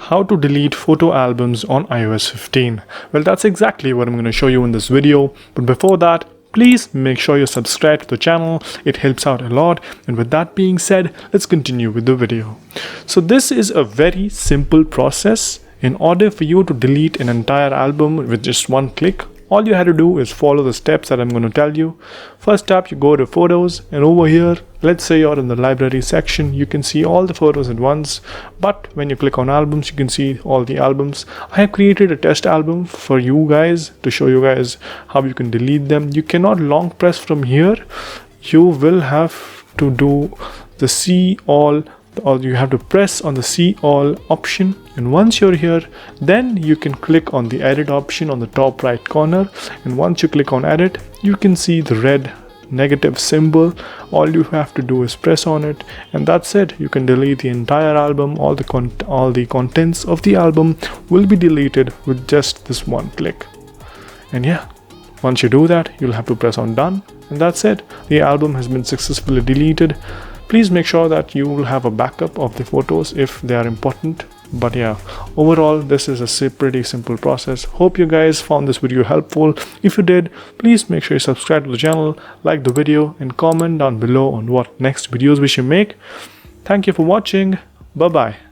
How to delete photo albums on iOS 15. Well, that's exactly what I'm going to show you in this video. But before that, please make sure you subscribe to the channel. It helps out a lot. And with that being said, let's continue with the video. So this is a very simple process. In order for you to delete an entire album with just one click, all you have to do is follow the steps that I'm going to tell you. First up, you go to photos, and over here, let's say you're in the library section, you can see all the photos at once. But when you click on albums, you can see all the albums. I have created a test album for you guys to show you guys how you can delete them. You cannot long press from here. You will have to do the see all, or you have to press on the see all option, and once you're here, then you can click on the edit option on the top right corner, and once you click on edit, you can see the red negative symbol. All you have to do is press on it, and that's it. You can delete the entire album. All the contents of the album will be deleted with just this one click. And yeah, once you do that, you'll have to press on done, and that's it. The album has been successfully deleted. Please make sure that you will have a backup of the photos if they are important. But yeah, overall, this is a pretty simple process. Hope you guys found this video helpful. If you did, please make sure you subscribe to the channel, like the video, and comment down below on what next videos we should make. Thank you for watching. Bye bye.